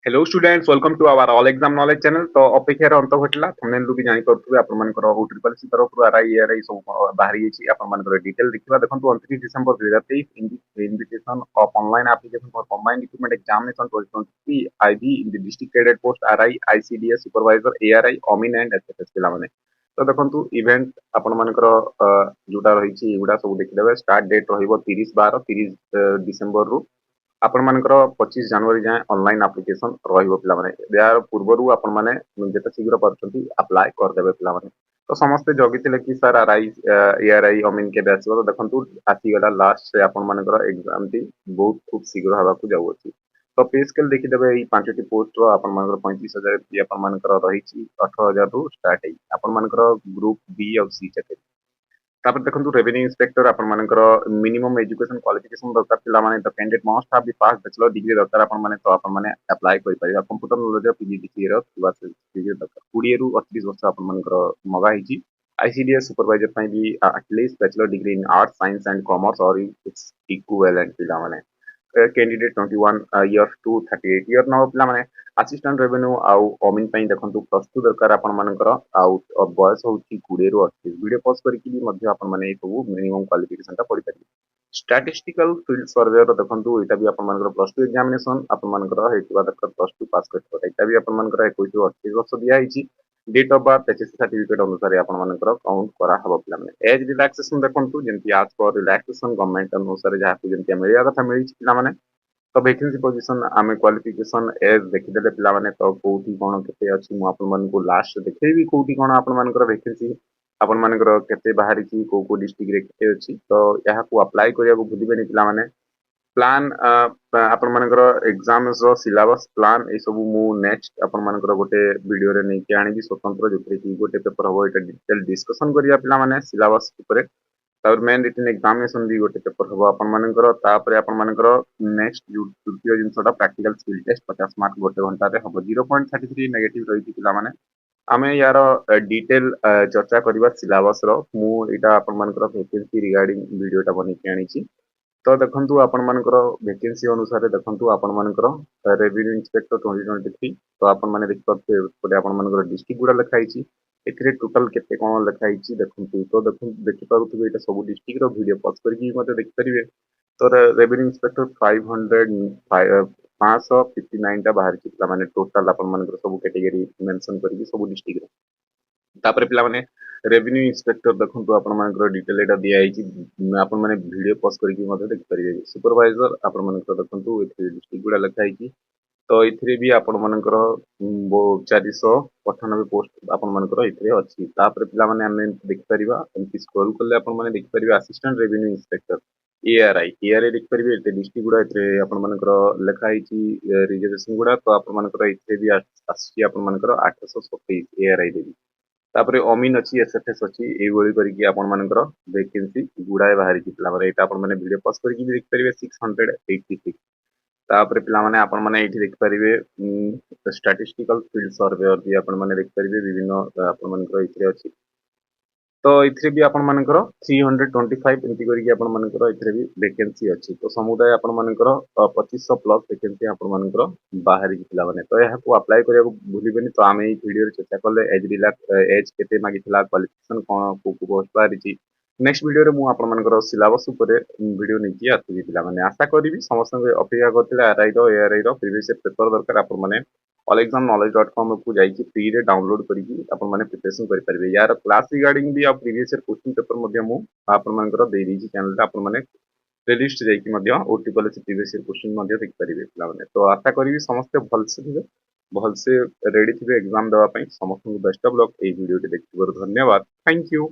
Hello students welcome to our all exam knowledge channel. तो अपेक्षार अंत घटला थंबनेल रु भी जानि परथुबे आपण मानकर ट्रिपल सी तरफ रु आरआई एआरआई सब बाहरी छि आपण मानकर डिटेल देखिबा देखंतु 29 December 2023 invitation of online application for combined recruitment examination 2023 IB in the district cadre post RI ICDS supervisor ARI amin and SFS पिला माने। तो देखंतु इवेंट आपण मानकर जोटा रही छि एगुडा सब देखिदेबे। स्टार्ट डेट रहिबो 30 12 30 डिसेंबर रु आपण मानकर 25 जनवरी जाए ऑनलाइन एप्लीकेशन रहिबो पिला माने। यार पूर्वरु आपण माने जेते शीघ्र परछंती अप्लाई कर देबे पिला माने। तो समस्त जगिथिले कि सर आरआई एआरआई अमीन के बैचवर तो देखंतु आसी गला लास्ट से आपण मानकर एग्जाम टी बहुत खूब शीघ्र हवा को जाउ अछि। तो पे स्केल देखि देबे ई पांचटी पोस्ट रो आपण मानकर 35000 आपण मानकर रही छि 18000 रु स्टार्ट है आपण मानकर ग्रुप बी और सी चके। तापर देखंतु रेवेन्यू इंस्पेक्टर आपण मानकर मिनिमम एजुकेशन क्वालिफिकेशन दरकार पिला माने। तो candidate must have the pass bachelor degree दरकार आपण माने। तो आपण माने अप्लाई करि परिबा कंप्यूटर नॉलेज पीजीडीसी रो किबा डिग्री दरकार 20 रु 38 वर्ष आपण मानकर मगा हिची। आईसीडीएस सुपरवाइजर पई भी at least bachelor degree in arts science and commerce और इट्स इक्विवेलेंट पिला माने। कैंडिडेट 21 इयर्स टू 38 इयर न पिला माने। असिस्टेंट रेवेन्यू आउ अमीन पई देखंतु प्लस 2 दरकार आपण मानकर आउ बयस होची 20 रु 38 वीडियो पॉज करके भी मध्य आपण माने सब मिनिमम क्वालिफिकेशन ता पढि परिबे। स्टैटिस्टिकल फील्ड सर्वे रो देखंतु एटा भी आपण मानकर प्लस 2 एग्जामिनेशन आपण मानकर हेतबा दरकार प्लस 2 पास करथो। एटा भी आपण मानकर 21 रु 38 वर्ष दिया हिची। Date of birth HSC certificate अनुसार आपण मानकर काउंट करा हबो पिला माने। एज रिलैक्सेशन देखंतु जेंति आज फॉर रिलैक्सेशन गवर्नमेंट अनुसार जहा को जेंति मिलिया कथा मिली पिला माने। तो वैकेंसी पोजीशन आमे क्वालिफिकेशन एज देखिदेले पिला माने। तो कोठी कोन केते अछि मु आपन मन को लास्ट देखैबी कोठी कोन आपन मानकर वैकेंसी आपन मानकर केते बाहरी छी को डिस्ट्रिक्ट रे केते अछि। तो यहा को अप्लाई करिया को भूलिबेनी पिला माने। प्लान आपण मानकर एग्जाम्स रो सिलेबस प्लान ए सब मु नेक्स्ट आपण मानकर गोटे वीडियो रे नै के आनिबी स्वतंत्र जोथे कि गोटे पेपर होबो एटा डिटेल डिस्कशन करिया पिला माने सिलेबस ऊपर। तापर मेन रिटन एग्जामिनेशन भी गोटे पेपर हबो आपण मानकर। तापर आपण मानकर नेक्स्ट द्वितीय जिनसटा प्रैक्टिकल स्किल टेस्ट 50 मार्क गोटे घंटा रे हबो। 0.33 नेगेटिव रही पिला माने। आमे यार डिटेल चर्चा करबा सिलेबस रो मु एटा आपण मानकर वैकेंसी रिगार्डिंग वीडियो टा बनै के आनी छी। तो देखंतु आपण मानकर वैकेंसी अनुसार देखंतु आपण मानकर रेवेन्यू इंस्पेक्टर 2023 तो आपण माने देख परते पटे आपण मानकर डिस्ट्रिक्ट गुडा लिखाई छी। एथिरे टोटल केते कोन लिखाई छी देखंतु। तो देखि पारुथबे एटा सब डिस्ट्रिक्ट रो वीडियो पॉज करके मते देख परिबे। तो रेवेन्यू इंस्पेक्टर 559 टा बाहर छी माने टोटल आपण मानकर सब कैटेगरी मेंशन करके सब डिस्ट्रिक्ट तापर पिला माने रेवेन्यू इंस्पेक्टर देखंतु आपण मानकर डिटेल एटा दिया आइची। आपण माने वीडियो पॉज करके मते देख परिबे। सुपरवाइजर आपण मानकर देखंतु एथे डिस्ट्रिक्ट गुडा लिखा आइची। तो इथिरे भी आपण मानकर 498 पोस्ट आपण मानकर इथिरे अछि। तापर पिला माने हम देख परिबा एमपी स्क्रॉल करले आपण माने देख परिबे असिस्टेंट रेवेन्यू इंस्पेक्टर एआरआई देख परिबे एथे डिस्ट्रिक्ट गुडा इथिरे आपण मानकर लिखा आइची रिजर्वेशन गुडा। तो आपण मानकर इथिरे भी आछि आपण मानकर 827 एआरआई देबी। तापर अमीन अच्छी एसएफएस अच्छी एभली करके आपण मानकर वैकेंसी गुड़ाए बाहरी पिला माने। एटा आपण माने वीडियो पॉज करके भी देख परिबे 686। तापर पिला माने आपण माने एठी देख परिबे स्टैटिस्टिकल फील्ड सर्वेयर भी आपण माने देख परिबे विभिन्न आपण मानकर इथिरे अछि। तो इथिरे भी आपण मानकर 325 एमती करके आपण मानकर इथिरे भी वैकेंसी अछि। तो समुदाय आपण मानकर 2500 प्लस वैकेंसी आपण मानकर बाहरी पिला माने। तो यहा को अप्लाई करिया को भूलिबेनी। तो आमे ई वीडियो रे चर्चा करले एज रिलैक्स एज केते मागितला क्वालिफिकेशन कोन को पोस्ट बारिची। नेक्स्ट वीडियो रे मु आपण मानकर सिलेबस ऊपर वीडियो नेकी आथि पिला माने। आशा करिवि समस्त अपेक्षा करथिले आरआई रो एआरआई रो प्रीवियस पेपर दरकार आपण माने allexamknowledge.com को जाइए फ्री रे डाउनलोड करके आपण माने प्रिपरेशन करि परिबे। यार क्लास रिगार्डिंग भी आ प्रीवियस क्वेश्चन पेपर मध्ये मु आपण मानकर दे दी चैनल ता आपण माने प्लेलिस्ट जाइए मध्ये ओटी पॉलिसी प्रीवियस क्वेश्चन मध्ये देख परिबे पिला माने। तो आशा करिवि समस्त भलसे थिबे भलसे रेडी थिबे एग्जाम देवा पई। समस्त बेस्ट ऑफ लक। ए वीडियो देखिबार धन्यवाद। Thank you.